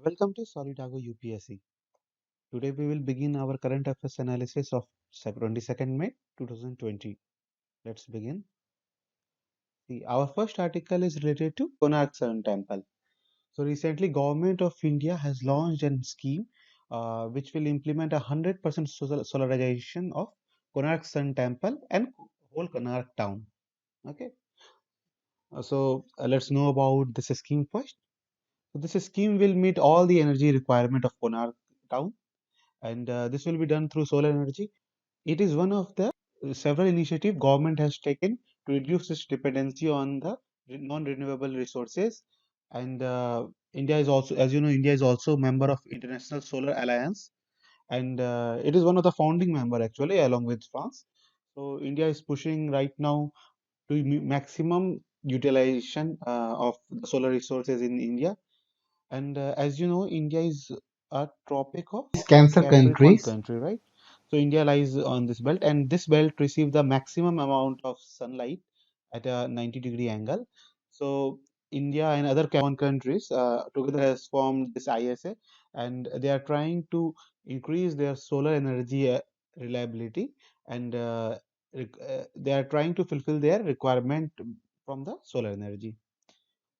Welcome to Solidago UPSC. Today we will begin our current affairs analysis of 22nd May 2020. Let's begin. Our first article is related to Konark Sun Temple. So recently Government of India has launched a scheme which will implement 100% solarization of Konark Sun Temple and whole Konark town. Okay. Let's know about this scheme first. So this scheme will meet all the energy requirement of Konark town, and this will be done through solar energy. It is one of the several initiatives government has taken to reduce its dependency on the non-renewable resources. And India is also, as you know, India is also member of International Solar Alliance, and it is one of the founding member actually, along with France. So India is pushing right now to maximum utilization of the solar resources in India. And as you know, India is a tropic of Cancer Capricorn countries. country, right? So India lies on this belt, and this belt receives the maximum amount of sunlight at a 90-degree angle. So India and other Capricorn countries together has formed this ISA, and they are trying to increase their solar energy reliability, and they are trying to fulfill their requirement from the solar energy.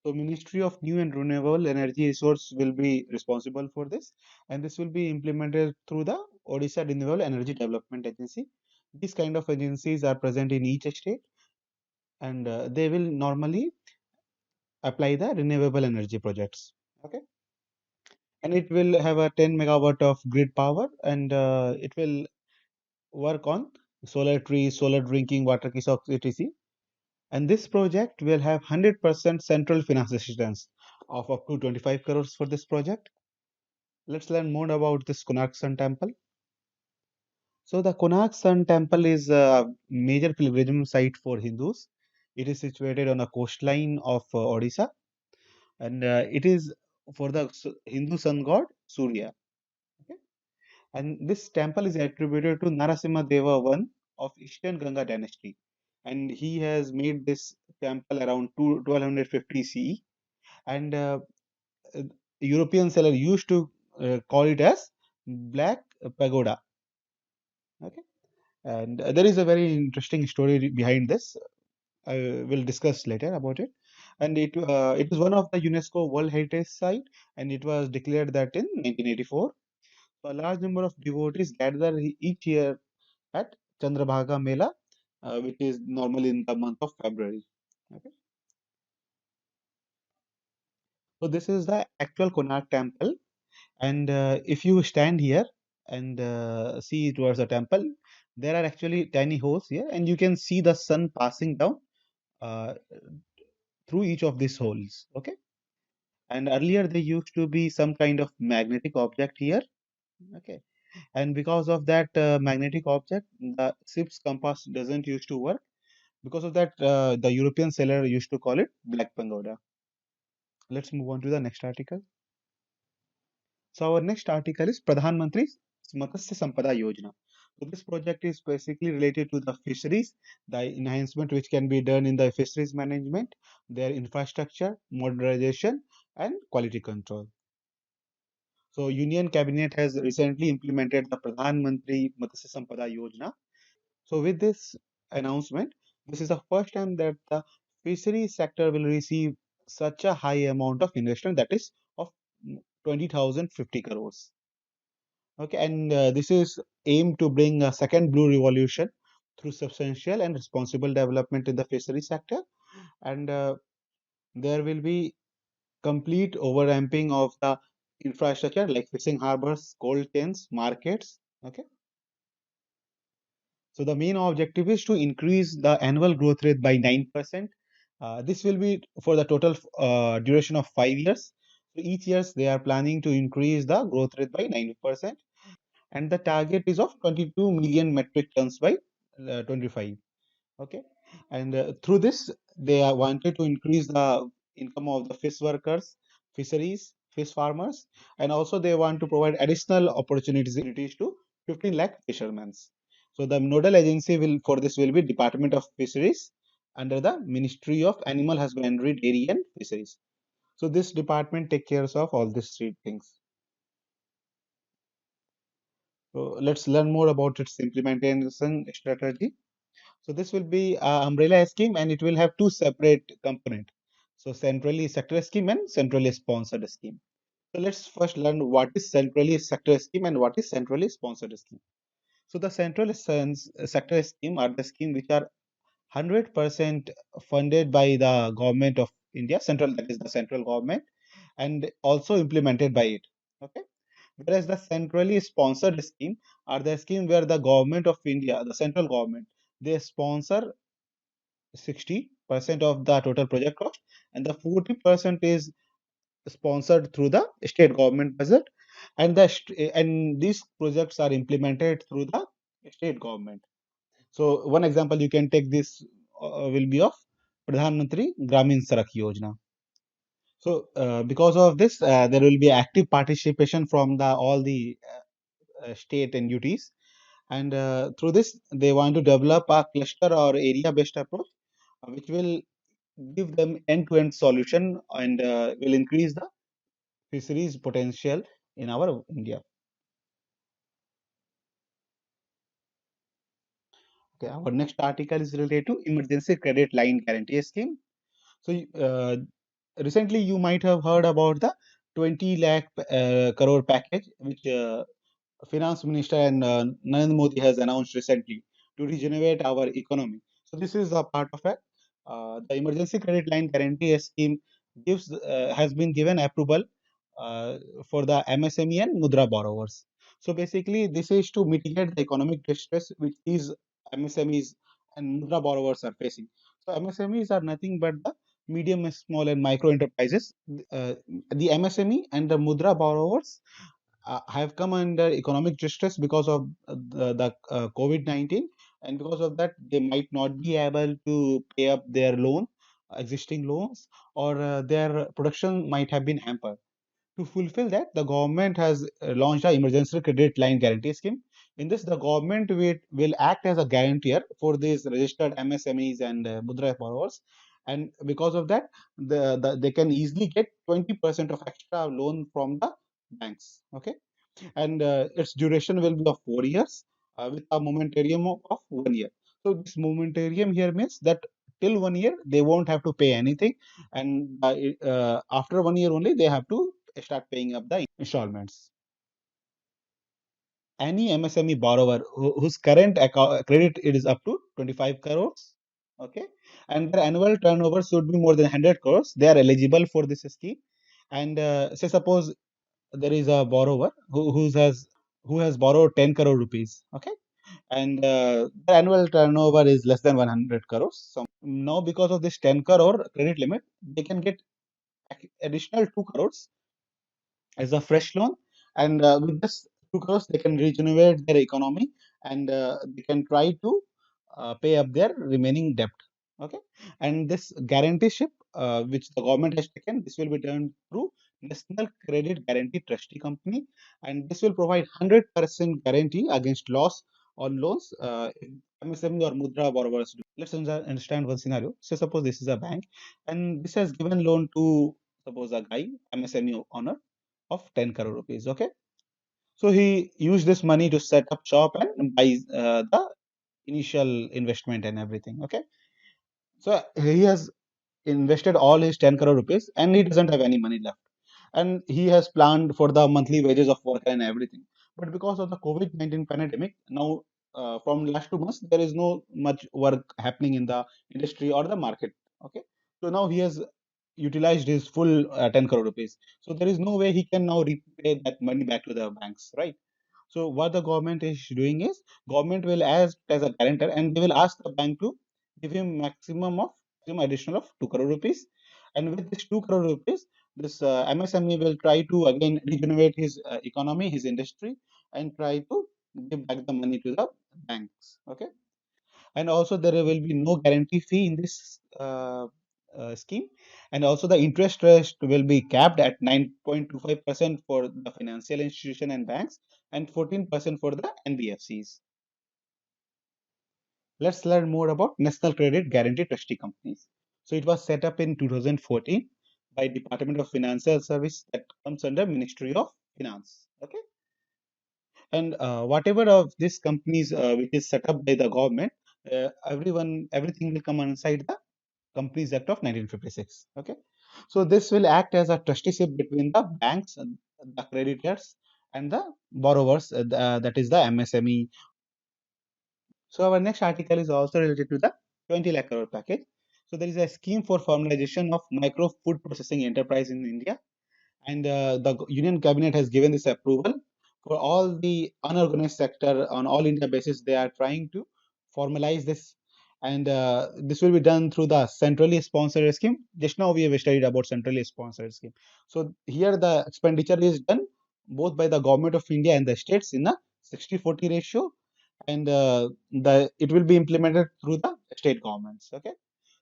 So Ministry of New and Renewable Energy Resource will be responsible for this, and this will be implemented through the Odisha Renewable Energy Development Agency. These kind of agencies are present in each state, and they will normally apply the renewable energy projects. Okay, and it will have a 10 megawatt of grid power, and it will work on solar trees, solar drinking water, kiosk, etc. And this project will have 100% central finance assistance of up to 25 crores for this project. Let's learn more about this Konark Sun Temple. So the Konark Sun Temple is a major pilgrimage site for Hindus. It is situated on the coastline of Odisha, and it is for the Hindu sun god Surya. Okay? And this temple is attributed to Narasimha Deva I of Eastern Ganga dynasty, and he has made this temple around 1250 CE. And uh, European seller used to call it as Black Pagoda. Okay. And there is a very interesting story behind this. I will discuss later about it. And it is one of the UNESCO World Heritage Site, and it was declared that in 1984. So a large number of devotees gather each year at Chandrabhaga Mela, which is normally in the month of February. Okay. So this is the actual Konark temple, and if you stand here and see towards the temple, there are actually tiny holes here, and you can see the sun passing down uh, through each of these holes. Okay, and earlier there used to be some kind of magnetic object here. Okay, and because of that magnetic object, the ship's compass doesn't used to work. Because of that, the European sailor used to call it Black Pagoda. Let's move on to the next article. So our next article is Pradhan Mantri's Matsya Sampada Yojana. So this project is basically related to the fisheries, the enhancement which can be done in the fisheries management, their infrastructure, modernization, and quality control. So Union Cabinet has recently implemented the Pradhan Mantri Matsya Sampada Yojana. So with this announcement, this is the first time that the fisheries sector will receive such a high amount of investment, that is of 20,050 crores. Okay, and this is aimed to bring a second blue revolution through substantial and responsible development in the fishery sector. And there will be complete overramping of the infrastructure like fishing harbors, cold chains, markets. Okay, so the main objective is to increase the annual growth rate by 9%. This will be for the total duration of 5 years. So each year they are planning to increase the growth rate by 9%, and the target is of 22 million metric tons by 25. Okay, and through this they are wanted to increase the income of the fish workers, fisheries, fish farmers, and also they want to provide additional opportunities to 15 lakh fishermen. So the nodal agency will for this will be Department of Fisheries under the Ministry of Animal Husbandry, Dairy and Fisheries. So this department take cares of all these three things. So let's learn more about its implementation strategy. So this will be umbrella scheme and it will have two separate components. So centrally sector scheme and centrally sponsored scheme. So let's first learn what is centrally sector scheme and what is centrally sponsored scheme. So the sector scheme are the scheme which are 100% funded by the government of India, central, that is the central government, and also implemented by it. Okay. Whereas the centrally sponsored scheme are the scheme where the government of India, the central government, they sponsor 60% of the total project cost, and the 40% is sponsored through the state government budget, and and these projects are implemented through the state government. So one example you can take this will be of Pradhan Mantri Gramin Sadak Yojana. So because of this, there will be active participation from the all the state and UTs, and through this they want to develop a cluster or area-based approach, which will give them end-to-end solution and will increase the fisheries potential in our India. Okay, our next article is related to emergency credit line guarantee scheme. So recently you might have heard about the 20 lakh crore package which Finance Minister and Narendra Modi has announced recently to regenerate our economy. So this is a part of it. The emergency credit line guarantee scheme has been given approval for the MSME and Mudra borrowers. So basically, this is to mitigate the economic distress which these MSMEs and Mudra borrowers are facing. So MSMEs are nothing but the medium, small, and micro enterprises. The MSME and the Mudra borrowers have come under economic distress because of the COVID-19, and because of that, they might not be able to pay up their existing loans, or their production might have been hampered. To fulfill that, the government has launched an emergency credit line guarantee scheme. In this, the government will act as a guarantor for these registered MSMEs and Mudra borrowers. And because of that, they can easily get 20% of extra loan from the banks. Okay. And its duration will be of 4 years with a momentarium of 1 year. So this momentarium here means that till 1 year they won't have to pay anything, and after 1 year only they have to start paying up the installments. Any MSME borrower whose current credit it is up to 25 crores, okay, and their annual turnover should be more than 100 crores, they are eligible for this scheme. And say suppose there is a borrower who has borrowed 10 crore rupees, okay, and the annual turnover is less than 100 crores. So now because of this 10 crore credit limit, they can get additional 2 crores as a fresh loan, and with this 2 crores they can regenerate their economy, and they can try to pay up their remaining debt. Okay, and this guaranteeship which the government has taken, this will be done through National Credit Guarantee Trustee Company, and this will provide 100% guarantee against loss on loans if MSME or Mudra borrowers do. Let's understand one scenario. So suppose this is a bank, and this has given loan to, suppose, a guy, MSME owner, of 10 crore rupees. Okay. So he used this money to set up shop and buy the initial investment and everything. Okay. So he has invested all his 10 crore rupees and he doesn't have any money left. And he has planned for the monthly wages of worker and everything. But because of the COVID-19 pandemic, now from last 2 months, there is no much work happening in the industry or the market. Okay. So now he has utilized his full 10 crore rupees. So there is no way he can now repay that money back to the banks, right? So what the government is doing is, government will act as a guarantor and they will ask the bank to give him maximum additional of 2 crore rupees. And with this 2 crore rupees, this MSME will try to again regenerate his economy, his industry, and try to give back the money to the banks. Okay. And also there will be no guarantee fee in this scheme, and also the interest rate will be capped at 9.25% for the financial institution and banks, and 14% for the NBFCs. Let's learn more about National Credit Guarantee Trustee Companies. So it was set up in 2014. by Department of Financial Service that comes under Ministry of Finance. Okay, and whatever of these companies which is set up by the government, everything will come inside the Companies Act of 1956. Okay, so this will act as a trusteeship between the banks, and the creditors, and the borrowers. That is the MSME. So our next article is also related to the 20 lakh crore package. So there is a scheme for formalization of micro food processing enterprise in India, and the Union Cabinet has given this approval for all the unorganized sector on all India basis. They are trying to formalize this, and this will be done through the centrally sponsored scheme. Just now we have studied about centrally sponsored scheme. So here the expenditure is done both by the government of India and the states in a 60-40 ratio, and the it will be implemented through the state governments. Okay,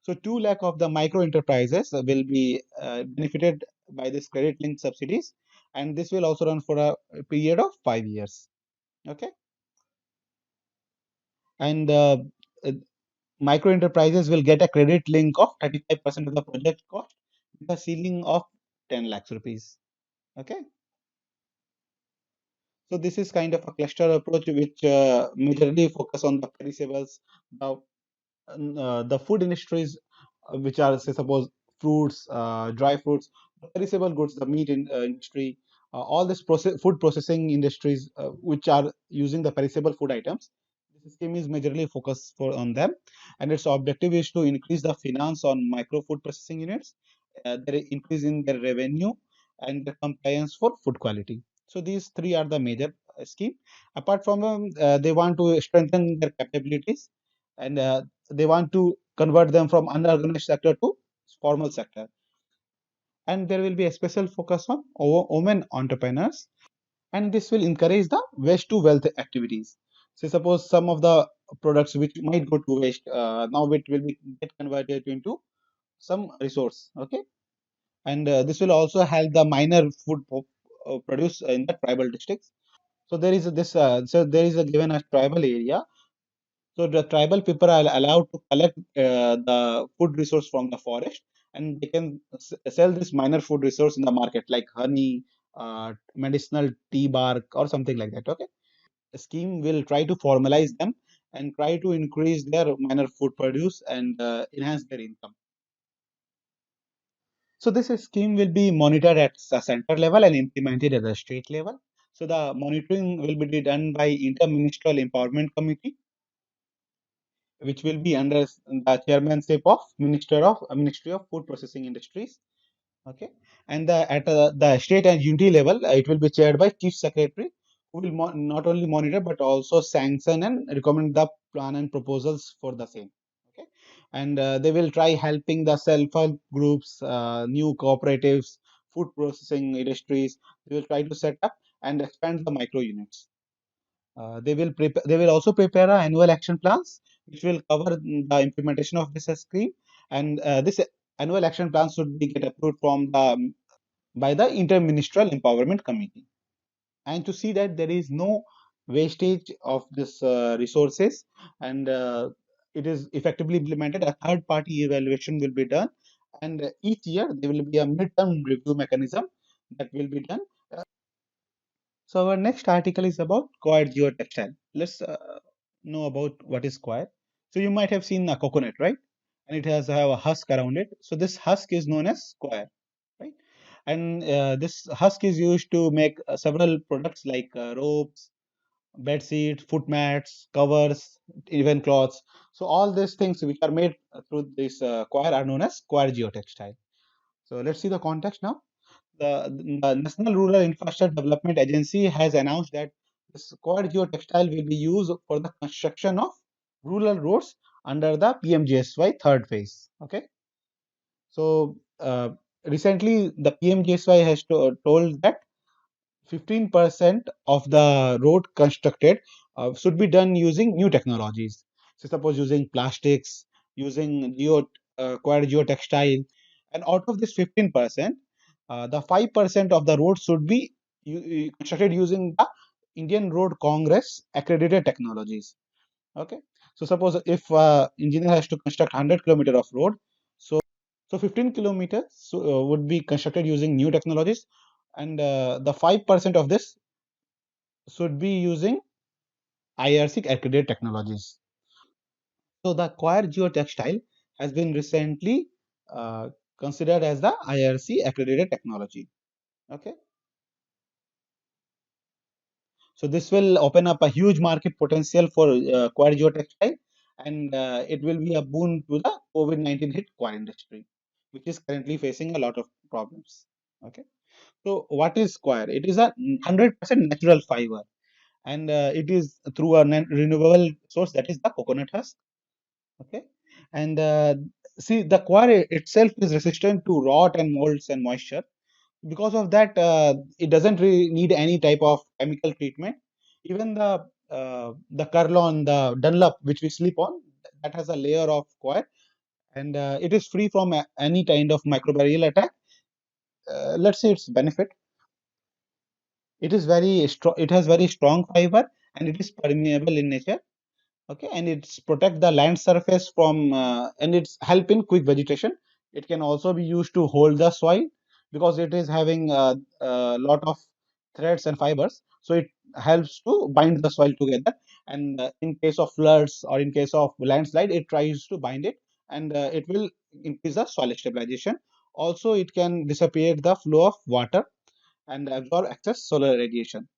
so 2 lakh of the micro enterprises will be benefited by this credit linked subsidies, and this will also run for a period of 5 years. Okay, and uh, micro enterprises will get a credit link of 35% of the project cost with a ceiling of 10 lakhs rupees. Okay, so this is kind of a cluster approach which majorly focus on the perishables, the the food industries, which are, say, suppose fruits, dry fruits, the perishable goods, the industry, all this food processing industries, which are using the perishable food items. This scheme is majorly focused for on them, and its objective is to increase the finance on micro food processing units, their increase in their revenue, and the compliance for food quality. So these three are the major scheme. Apart from they want to strengthen their capabilities, and they want to convert them from unorganized sector to formal sector, and there will be a special focus on women entrepreneurs, and this will encourage the waste to wealth activities. So suppose some of the products which might go to waste, now it will be get converted into some resource. Okay, and this will also help the minor food produce in the tribal districts. So there is there is a given a tribal area. So the tribal people are allowed to collect the food resource from the forest, and they can sell this minor food resource in the market, like honey, medicinal tea bark, or something like that. Okay, scheme will try to formalize them and try to increase their minor food produce and enhance their income. So this scheme will be monitored at the center level and implemented at the state level. So the monitoring will be done by Interministerial Empowerment Committee, which will be under the chairmanship of Ministry of Food Processing Industries. Okay, and at the state and unity level, it will be chaired by Chief Secretary, who will not only monitor but also sanction and recommend the plan and proposals for the same. Okay, and they will try helping the self-help groups, new cooperatives, food processing industries. They will try to set up and expand the micro units. They will also prepare annual action plans which will cover the implementation of this scheme, and this annual action plans should be get approved from the by the Interministerial Empowerment Committee. And to see that there is no wastage of this resources, and it is effectively implemented, a third party evaluation will be done, and each year there will be a midterm review mechanism that will be done. So our next article is about coir geotextile. Let's know about what is coir. So you might have seen a coconut, right? And it has have a husk around it. So this husk is known as coir, right? And this husk is used to make several products like ropes, bed sheets, foot mats, covers, even cloths. So all these things which are made through this coir are known as coir geotextile. So let's see the context now. The National Rural Infrastructure Development Agency has announced that this core geotextile will be used for the construction of rural roads under the PMGSY third phase. Okay, so recently the PMGSY has told that 15% of the road constructed should be done using new technologies. So suppose using plastics, using acquired geotextile, and out of this 15%, the 5% of the road should be constructed using the Indian Road Congress accredited technologies. Okay, so suppose if engineer has to construct 100 kilometer of road, so So 15 kilometers would be constructed using new technologies, and the 5% of this should be using IRC accredited technologies. So the Coir geotextile has been recently uh, considered as the IRC accredited technology. Okay, so this will open up a huge market potential for Coir geotextile, and it will be a boon to the COVID-19 hit coir industry, which is currently facing a lot of problems. Okay, so what is coir? It is a 100% natural fiber, and it is through a renewable source, that is the coconut husk. Okay, and see, the coir itself is resistant to rot and molds and moisture. Because of that, it doesn't really need any type of chemical treatment. Even the Kurlon, the Dunlop, which we sleep on, that has a layer of coir, and it is free from any kind of microbial attack. Let's say its benefit: it is very strong. It has very strong fiber, and it is permeable in nature. Okay, and it's protect the land surface from and it's help in quick vegetation. It can also be used to hold the soil because it is having a lot of threads and fibers, so it helps to bind the soil together, and in case of floods or in case of landslide, it tries to bind it, and it will increase the soil stabilization. Also, it can dissipate the flow of water and absorb excess solar radiation.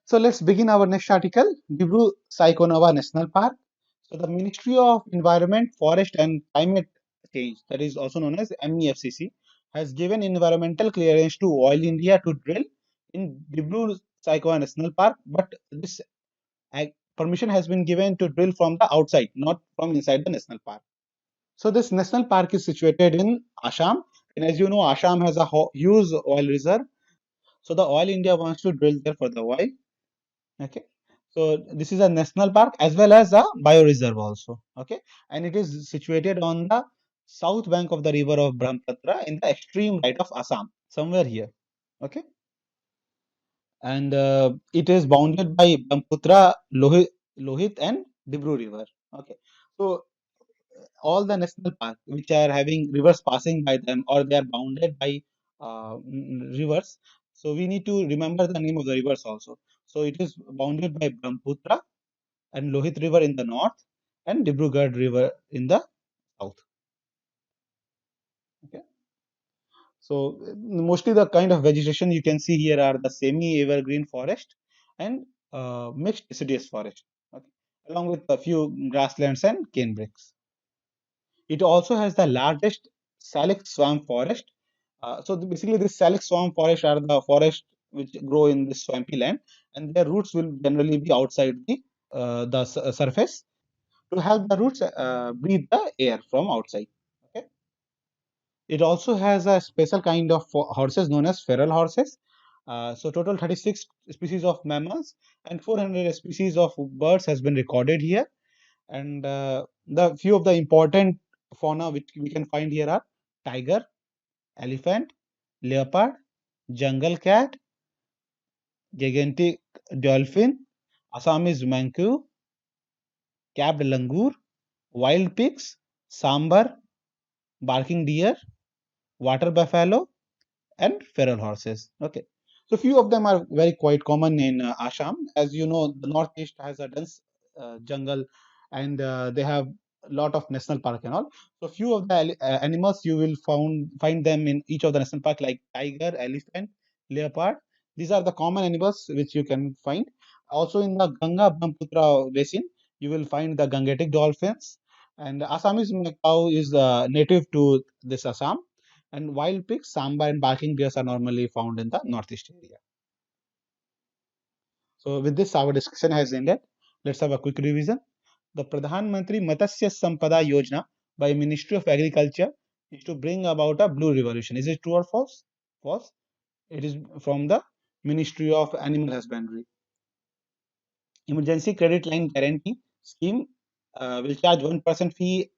So let's begin our next article, Dibru Saikonava National Park. So the Ministry of Environment, Forest and Climate Change, that is also known as MEFCC, has given environmental clearance to Oil India to drill in Dibru Saikonava National Park, but this permission has been given to drill from the outside, not from inside the national park. So this national park is situated in Assam, and as you know, Assam has a huge oil reserve. So the Oil India wants to drill there for the oil. Okay, so this is a national park as well as a bioreserve also. Okay, and it is situated on the south bank of the river of Brahmaputra in the extreme right of Assam, somewhere here. Okay, and it is bounded by Brahmaputra, Lohit and Dibru river. Okay, so all the national parks which are having rivers passing by them or they are bounded by rivers, so we need to remember the name of the rivers also. So it is bounded by Brahmaputra and Lohit River in the north and Dibrugarh River in the south. Okay. So mostly the kind of vegetation you can see here are the semi-evergreen forest and mixed deciduous forest, okay, along with a few grasslands and cane brakes. It also has the largest salix swamp forest. Basically, this salix swamp forest are the forests which grow in this swampy land, and their roots will generally be outside the surface to help the roots breathe the air from outside. Okay. It also has a special kind of horses known as feral horses. So total 36 species of mammals and 400 species of birds has been recorded here. And the few of the important fauna which we can find here are tiger, elephant, leopard, jungle cat, gigantic dolphin, Assamese manku, capped langur, wild pigs, sambar, barking deer, water buffalo, and feral horses. Okay, so few of them are very quite common in Assam. As you know, the northeast has a dense jungle, and they have a lot of national park and all. So few of the animals you will find them in each of the national park, like tiger, elephant, leopard. These are the common animals which you can find. Also in the Ganga Brahmaputra basin, you will find the Gangetic dolphins, and Assamese cow is native to this Assam, and wild pigs, sambar, and barking deers are normally found in the northeast area. So with this, our discussion has ended. Let's have a quick revision. The Pradhan Mantri Matsya Sampada Yojana by Ministry of Agriculture is to bring about a blue revolution. Is it true or false? False. It is from the Ministry of Animal Husbandry. Emergency Credit Line Guarantee Scheme will charge 1% fee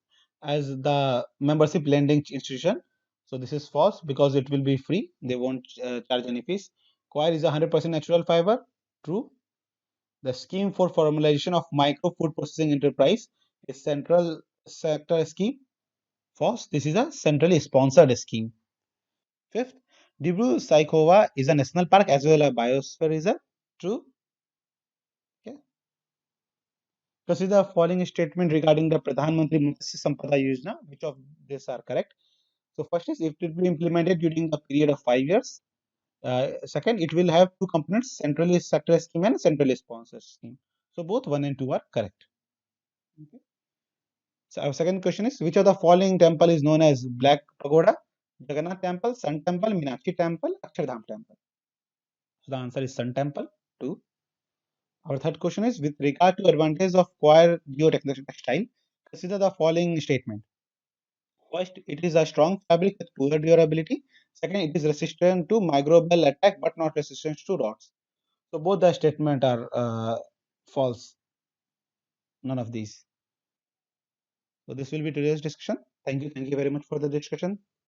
as the membership lending institution. So this is false because it will be free. They won't charge any fees. Coir is 100% natural fiber. True. The scheme for formalization of micro food processing enterprise is central sector scheme. False. This is a centrally sponsored scheme. Fifth, Dibru-Saikhowa is a national park as well as a biosphere reserve. True. Okay. Consider the following statement regarding the Pradhan Mantri Matsya Sampada Yojana. Which of these are correct? So first is it will be implemented during the period of 5 years. Second, it will have two components: centrally sector scheme and centrally sponsored scheme. So both one and two are correct. Okay. So our second question is, which of the following temple is known as Black Pagoda? Jagannath Temple, Sun Temple, Meenakshi Temple, Akshardham Temple. So the answer is Sun Temple. Two. Our third question is, with regard to advantage of coir geotextile, consider the following statement. First, it is a strong fabric with poor durability. Second, it is resistant to microbial attack but not resistant to rots. So both the statement are false. None of these. So this will be today's discussion. Thank you. Thank you very much for the discussion.